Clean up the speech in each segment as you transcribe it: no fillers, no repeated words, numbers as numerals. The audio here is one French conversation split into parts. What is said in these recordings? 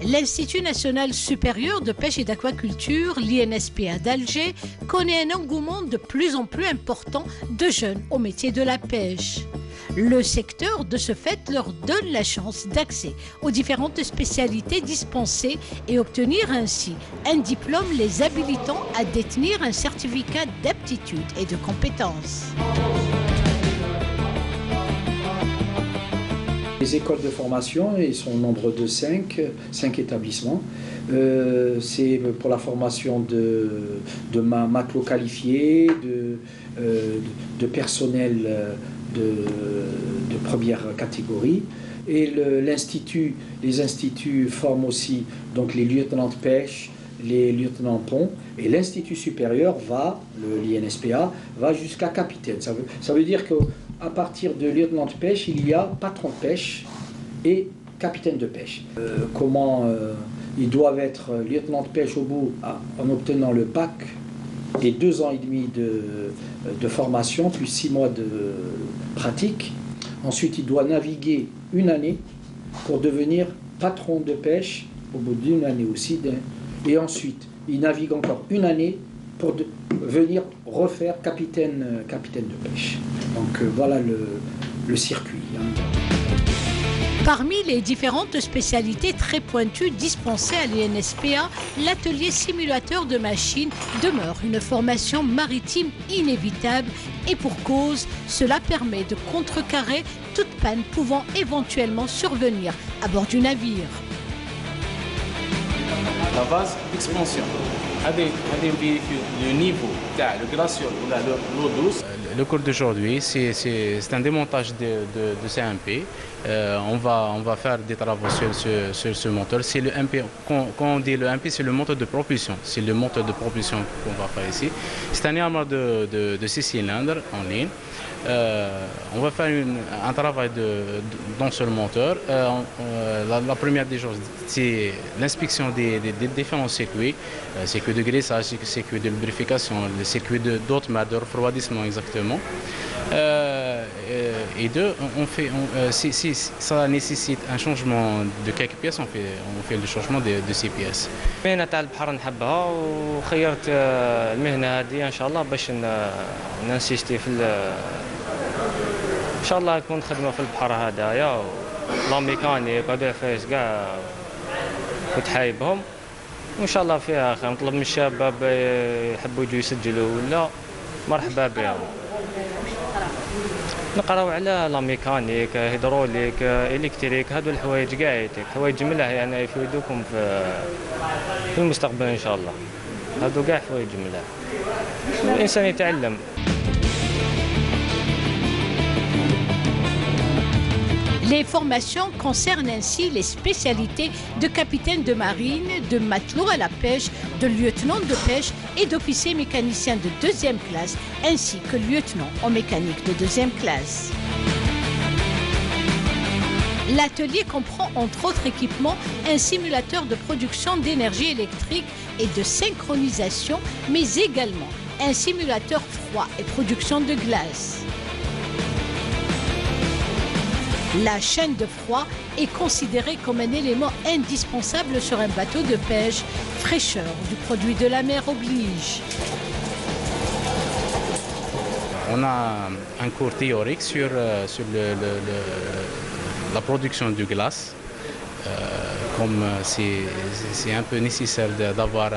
L'Institut national supérieur de pêche et d'aquaculture, l'INSPA d'Alger, connaît un engouement de plus en plus important de jeunes au métier de la pêche. Le secteur, de ce fait, leur donne la chance d'accès aux différentes spécialités dispensées et obtenir ainsi un diplôme les habilitant à détenir un certificat d'aptitude et de compétence. Les écoles de formation, ils sont au nombre de 5 établissements. C'est pour la formation de matelots qualifiés, de personnel de première catégorie. Et les instituts forment aussi donc, les lieutenants de pêche, les lieutenants ponts, et l'institut supérieur l'INSPA, va jusqu'à capitaine. Ça veut dire qu'à partir de lieutenant de pêche, il y a patron de pêche et capitaine de pêche. Ils doivent être lieutenant de pêche au bout en obtenant le bac et 2 ans et demi de formation, puis 6 mois de pratique. Ensuite, il doit naviguer 1 année pour devenir patron de pêche au bout d'1 année aussi. Et ensuite, il navigue encore 1 année pour venir refaire capitaine de pêche. Donc voilà le circuit. Parmi les différentes spécialités très pointues dispensées à l'INSPA, l'atelier simulateur de machines demeure une formation maritime inévitable et pour cause, cela permet de contrecarrer toute panne pouvant éventuellement survenir à bord du navire. La phase d'expansion. Le niveau le glacial ou l'eau douce. Le cours d'aujourd'hui, c'est un démontage de CMP. On va faire des travaux sur ce moteur. C'est le MP. Quand on dit le MP, c'est le moteur de propulsion. C'est le moteur de propulsion qu'on va faire ici. C'est un armoire de 6 cylindres en ligne. On va faire un travail dans ce moteur. La première des choses, c'est l'inspection des différents circuits, circuits de graissage, circuits de lubrification, les circuits d'hautement, de refroidissement exactement. Et deux, si ça nécessite un changement de quelques pièces, on fait le changement de ces pièces. المهنة تاع البحر نحبها وخيرت المهنة هذه إن شاء الله باش ننسيستي إن شاء الله نكون خدمة في البحر هذايا لا ميكانيك وهذا العفايس كاع كنت حايبهم وإن شاء الله فيها خير. نطلب من الشباب يحبوا يجوا يسجلوا ولا مرحبا بهم. نقراو على لا ميكانيك هيدروليك الكتريك هادو الحوايج كاع حوايج ملاح يعني يفيدوكم في المستقبل ان شاء الله. هادو كاع حوايج ملاح الانسان يتعلم. Les formations concernent ainsi les spécialités de capitaine de marine, de matelot à la pêche, de lieutenant de pêche et d'officier mécanicien de 2e classe, ainsi que lieutenant en mécanique de 2e classe. L'atelier comprend entre autres équipements un simulateur de production d'énergie électrique et de synchronisation, mais également un simulateur froid et production de glace. La chaîne de froid est considérée comme un élément indispensable sur un bateau de pêche. Fraîcheur du produit de la mer oblige. On a un cours théorique sur la production de glace. Comme c'est un peu nécessaire d'avoir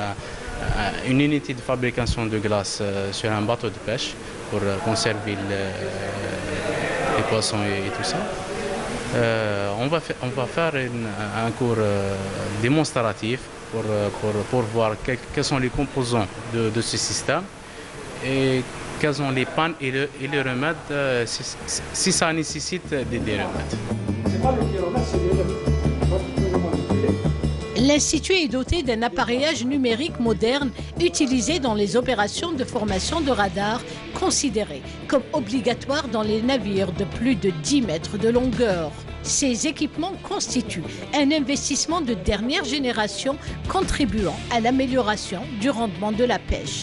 une unité de fabrication de glace sur un bateau de pêche pour conserver les poissons et tout ça. On va faire un cours démonstratif pour voir quels sont les composants de ce système et quelles sont les pannes et les remèdes si ça nécessite des remèdes. L'Institut est doté d'un appareillage numérique moderne utilisé dans les opérations de formation de radar, considéré comme obligatoire dans les navires de plus de 10 mètres de longueur. Ces équipements constituent un investissement de dernière génération contribuant à l'amélioration du rendement de la pêche.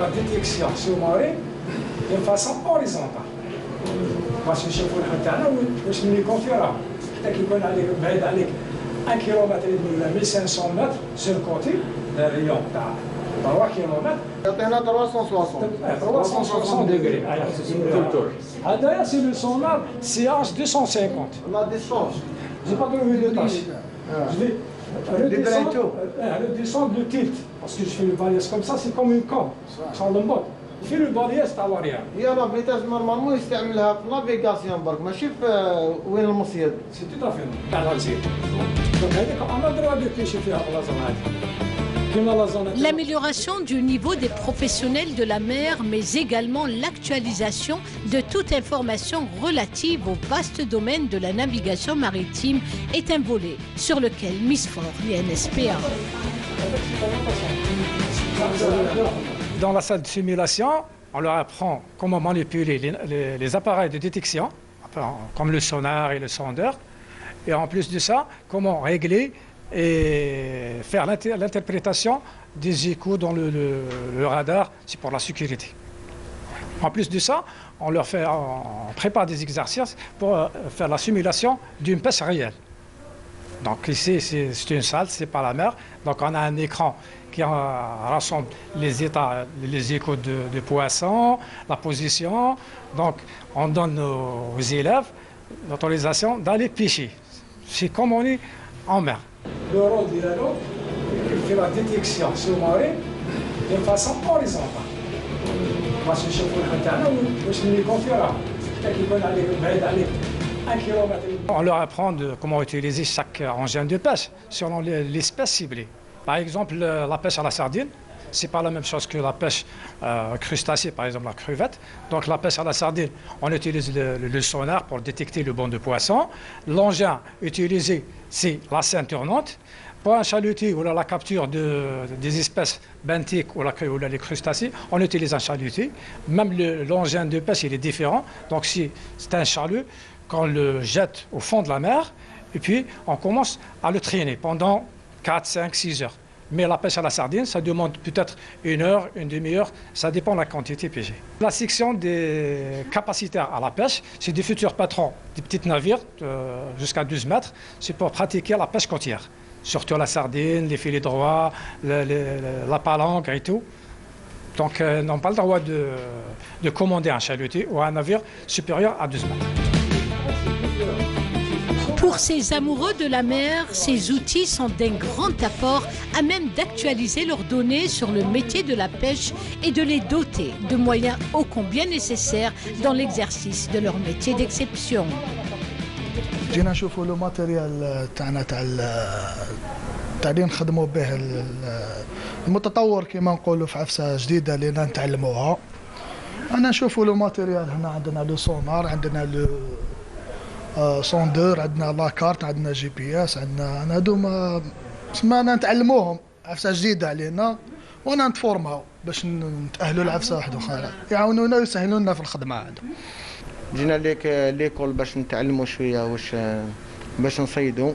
La détection sous-marine de façon horizontale. باش نشوفوا الحد تاعنا واش ملي يكون في راه حتى كيكون عليك بعيد عليك 1 كيلومتر ولا 1500 متر سير كوتي الريون تاع 3 كيلومتر يعطينا 360 360 ديغري هذايا سي لو سونار سي اش 250 لا ديستونس جي با trouvé de tâche je vais redescendre le tilt parce que je fais le balise comme ça c'est comme une corde sur le mode في الباليس تاع الاريان هي لا فيتاس نورمالمون يستعملها في نافيغاسيون برك ماشي في وين المصيد سي تو افي تاع الجزيره دونك هذيك انا درا بيكيشي فيها في لازون هذه كيما لازون. L'amélioration du niveau des professionnels de la mer, mais également l'actualisation de toute information relative au vaste domaine de la navigation maritime est un volet sur lequel MISFOR, l'INSPA. Dans la salle de simulation, on leur apprend comment manipuler les appareils de détection, comme le sonar et le sondeur. Et en plus de ça, comment régler et faire l'interprétation des échos dans le radar, c'est pour la sécurité. En plus de ça, on prépare des exercices pour faire la simulation d'une pêche réelle. Donc ici, c'est une salle, c'est pas la mer. Donc on a un écran qui rassemble les états, les échos de poissons, la position. Donc on donne aux élèves l'autorisation d'aller pêcher. C'est comme on est en mer. Le rôle de l'eau, il fait la détection sous-marine de façon horizontale. باش نشوفوا الحد تاعنا واش ملي يكون في راه حتى كيكون عليك بعيد عليك 1 كيلومتر. On leur apprend comment utiliser chaque engin de pêche selon l'espèce ciblée. Par exemple, la pêche à la sardine, c'est pas la même chose que la pêche crustacée, par exemple la crevette. Donc la pêche à la sardine, on utilise le sonar pour détecter le banc de poisson. L'engin utilisé, c'est la scène tournante. Pour un chalutier ou la capture des espèces benthiques ou les crustacés, on utilise un chalutier. Même l'engin de pêche, il est différent. Donc si c'est un chalut, qu'on le jette au fond de la mer, et puis on commence à le traîner pendant 4, 5, 6 heures. Mais la pêche à la sardine, ça demande peut-être 1 heure, une demi-heure, ça dépend de la quantité pêchée. La section des capacitaires à la pêche, c'est des futurs patrons, des petits navires jusqu'à 12 mètres, c'est pour pratiquer la pêche côtière. Surtout la sardine, les filets droits, la palangre et tout. Donc n'ont pas le droit de commander un chalutier ou un navire supérieur à 12 mètres. Pour ces amoureux de la mer, ces outils sont d'un grand apport à même d'actualiser leurs données sur le métier de la pêche et de les doter de moyens ô combien nécessaires dans l'exercice de leur métier d'exception. جينا نشوفوا لو ماتيريال تاعنا تاع اللي نخدموا به المتطور كما نقولوا في عفسه جديده اللي نتعلموها. انا نشوفوا لو ماتيريال هنا عندنا لو سونار، عندنا لو سوندور، عندنا لا كارت، عندنا جي بي اس، عندنا هذوما سمعنا نتعلموهم عفسه جديده علينا وانا نتفورماو باش نتاهلوا لعفسه واحده اخرى يعاونونا ويسهلوا لنا في الخدمه هذا. جينا ليكول باش نتعلموا شويه واش باش نصيدوا.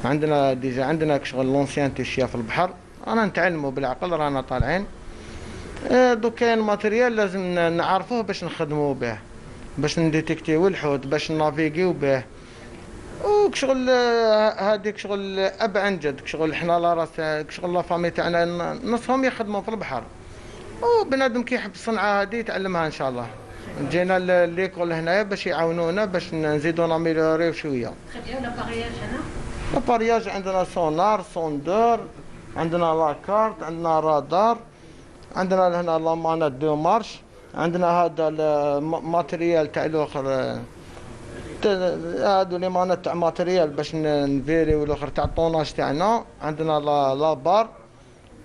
عندنا ديجا عندنا شغل لونسيان تيشيا في البحر، انا نتعلموا بالعقل رانا طالعين. دوك كاين ماتيريال لازم نعرفوه باش نخدموا به، باش نديتيكتيو الحوت، باش نافيغيو به. وكشغل هذيك شغل اب عن جد، كشغل حنا لا راس كشغل لا فامي تاعنا نصهم يخدموا في البحر، وبنادم كي يحب الصنعه هذه يتعلمها ان شاء الله. جينا ليكول هنايا باش يعاونونا باش نزيدو ناميليوريو شويه. لابارياج عندنا سونار، سوندور، عندنا لا كارت، عندنا رادار، عندنا هنا لامانات دو مارش، عندنا هذا الماتريال تاع الاخر، هادو لي مانات تاع ماتريال باش نفيريو الاخر تاع الطوناج تاعنا، عندنا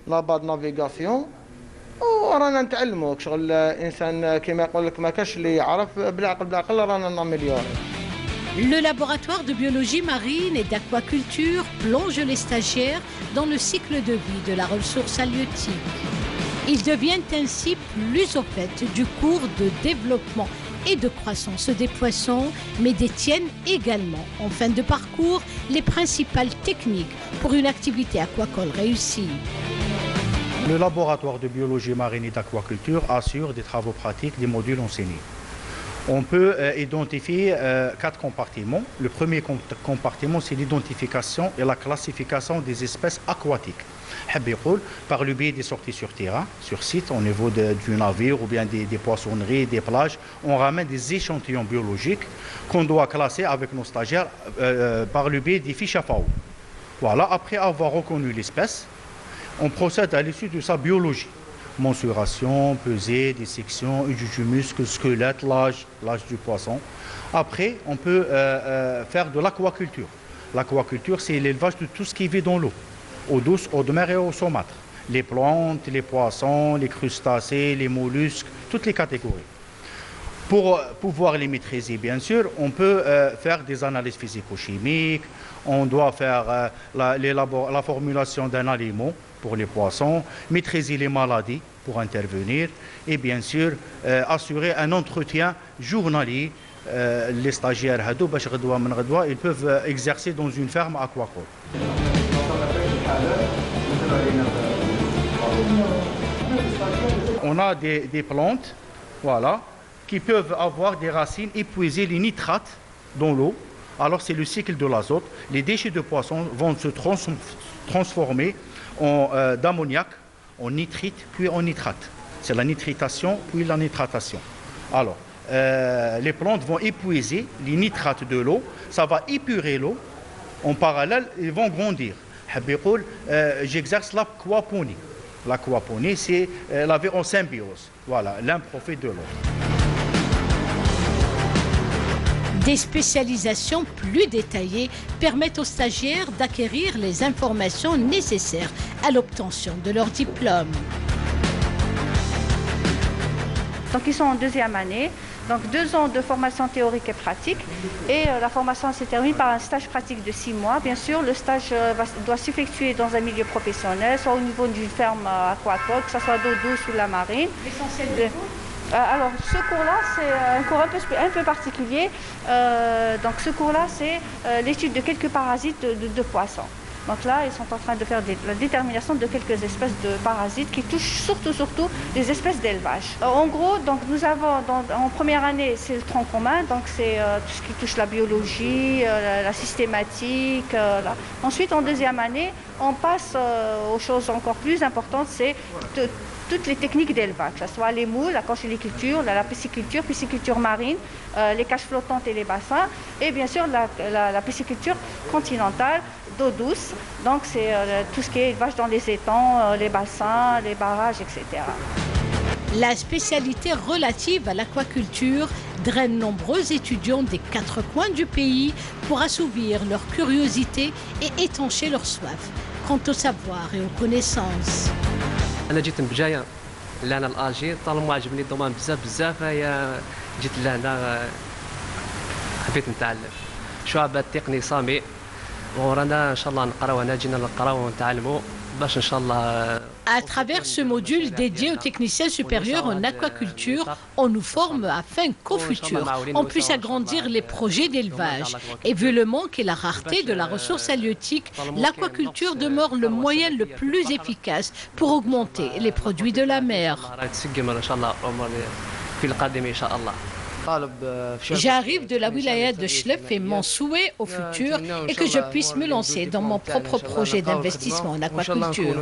لا بار نافيغاسيون. ورانا نتعلموا شغل انسان كما يقول لك ما كاش اللي يعرف بالعقل رانا ناميليوري. Le laboratoire de biologie marine et d'aquaculture plonge les stagiaires dans le cycle de vie de la ressource halieutique. Ils deviennent ainsi plus au fait du cours de développement et de croissance des poissons, mais détiennent également, en fin de parcours, les principales techniques pour une activité aquacole réussie. Le laboratoire de biologie marine et d'aquaculture assure des travaux pratiques des modules enseignés. On peut identifier 4 compartiments. Le premier compartiment, c'est l'identification et la classification des espèces aquatiques. Par le biais des sorties sur terrain, sur site, au niveau du navire ou bien des poissonneries, des plages, on ramène des échantillons biologiques qu'on doit classer avec nos stagiaires par le biais des fiches FAO. Voilà, après avoir reconnu l'espèce, on procède à l'étude de sa biologie. Mensuration, pesée, dissection, étude du muscle, squelette, l'âge du poisson. Après, on peut faire de l'aquaculture. L'aquaculture, c'est l'élevage de tout ce qui vit dans l'eau. Eau douce, eau de mer et eau saumâtre. Les plantes, les poissons, les crustacés, les mollusques, toutes les catégories. Pour pouvoir les maîtriser, bien sûr, on peut faire des analyses physico-chimiques, on doit faire la formulation d'un aliment pour les poissons, maîtriser les maladies pour intervenir et bien sûr assurer un entretien journalier. Les stagiaires, ils peuvent exercer dans une ferme aquacole. On a des plantes, voilà, qui peuvent avoir des racines épuiser les nitrates dans l'eau. Alors c'est le cycle de l'azote. Les déchets de poissons vont se transformer d'ammoniac, en nitrite, puis en nitrate. C'est la nitritation, puis la nitratation. Alors, les plantes vont épuiser les nitrates de l'eau, ça va épurer l'eau. En parallèle, ils vont grandir. J'exerce l'aquaponie. L'aquaponie, c'est la vie en symbiose. Voilà, l'un profite de l'autre. Des spécialisations plus détaillées permettent aux stagiaires d'acquérir les informations nécessaires à l'obtention de leur diplôme. Donc ils sont en 2e année, donc 2 ans de formation théorique et pratique et la formation se termine par un stage pratique de 6 mois. Bien sûr, le stage doit s'effectuer dans un milieu professionnel, soit au niveau d'une ferme aquacole, que ce soit d'eau douce ou la marine. L'essentiel de... Alors, ce cours-là, c'est un cours un peu particulier. Donc, ce cours-là, c'est l'étude de quelques parasites de poissons. Donc là, ils sont en train de faire la détermination de quelques espèces de parasites qui touchent surtout les espèces d'élevage. En gros, donc, nous avons en première année, c'est le tronc commun, donc c'est tout ce qui touche la biologie, la systématique. Ensuite, en 2e année, on passe aux choses encore plus importantes, c'est toutes les techniques d'élevage, que ce soit les moules, la conchyliculture, la pisciculture marine, les cages flottantes et les bassins, et bien sûr la pisciculture continentale d'eau douce. Donc c'est tout ce qui est élevage dans les étangs, les bassins, les barrages, etc. La spécialité relative à l'aquaculture draine nombreux étudiants des 4 coins du pays pour assouvir leur curiosité et étancher leur soif quant au savoir et aux connaissances. انا جيت من بجايه لهنا لالجي طالما عجبني الدومان بزاف هي جيت لهنا حبيت نتعلم شعبة التقني صامي ورانا ان شاء الله نقراو هنا جينا نقراو ونتعلموا باش ان شاء الله. À travers ce module dédié aux techniciens supérieurs en aquaculture, on nous forme afin qu'au futur, on puisse agrandir les projets d'élevage. Et vu le manque et la rareté de la ressource halieutique, l'aquaculture demeure le moyen le plus efficace pour augmenter les produits de la mer. J'arrive de la wilaya de Chlef et mon souhait au futur est que je puisse me lancer dans mon propre projet d'investissement en aquaculture.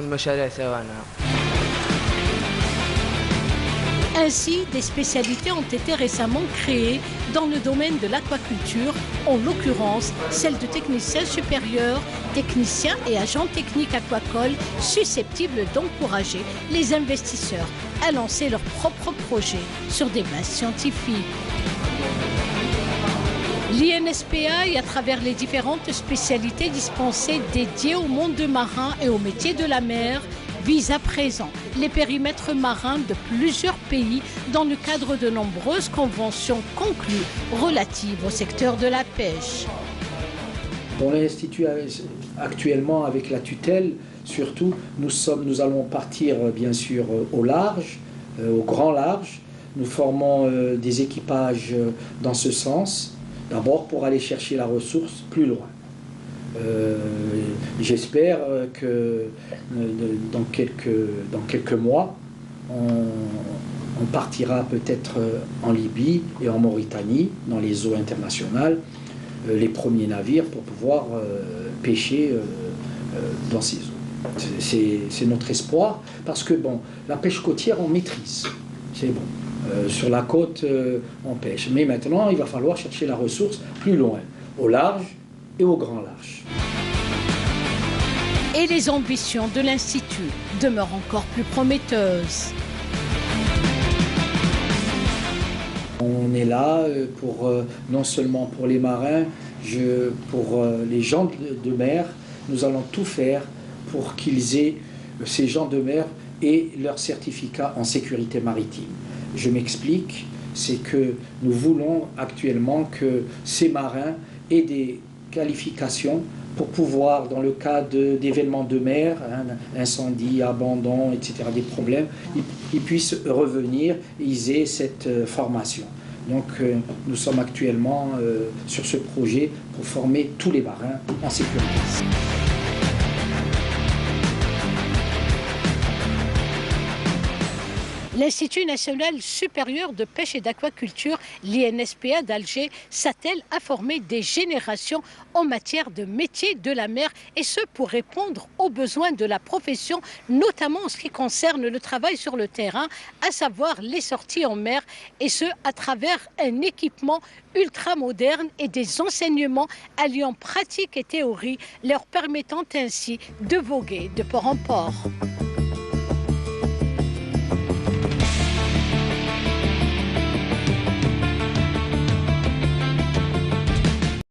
Ainsi, des spécialités ont été récemment créées dans le domaine de l'aquaculture, en l'occurrence celle de technicien supérieur, technicien et agent technique aquacole, susceptibles d'encourager les investisseurs à lancer leurs propres projets sur des bases scientifiques. L'INSPA, à travers les différentes spécialités dispensées dédiées au monde marin et aux métiers de la mer, vise à présent les périmètres marins de plusieurs pays dans le cadre de nombreuses conventions conclues relatives au secteur de la pêche. Dans l'Institut, actuellement, avec la tutelle, surtout, nous allons partir bien sûr au large, au grand large, nous formons des équipages dans ce sens, d'abord pour aller chercher la ressource plus loin. J'espère que dans quelques mois, on partira peut-être en Libye et en Mauritanie, dans les eaux internationales, les premiers navires pour pouvoir pêcher dans ces eaux. C'est notre espoir, parce que bon, la pêche côtière, on maîtrise. C'est bon. Sur la côte, on pêche. Mais maintenant, il va falloir chercher la ressource plus loin, au large et au grand large. Et les ambitions de l'Institut demeurent encore plus prometteuses. On est là pour, non seulement pour les marins, pour les gens de mer. Nous allons tout faire pour qu'ils aient, ces gens de mer, aient leur certificat en sécurité maritime. Je m'explique, c'est que nous voulons actuellement que ces marins aient des qualifications pour pouvoir, dans le cas d'événements de mer, incendie, abandon, etc., des problèmes, ils puissent revenir et ils aient cette formation. Donc nous sommes actuellement sur ce projet pour former tous les marins en sécurité. L'Institut national supérieur de pêche et d'aquaculture, l'INSPA d'Alger, s'attelle à former des générations en matière de métier de la mer, et ce pour répondre aux besoins de la profession, notamment en ce qui concerne le travail sur le terrain, à savoir les sorties en mer, et ce à travers un équipement ultra moderne et des enseignements alliant pratique et théorie, leur permettant ainsi de voguer de port en port.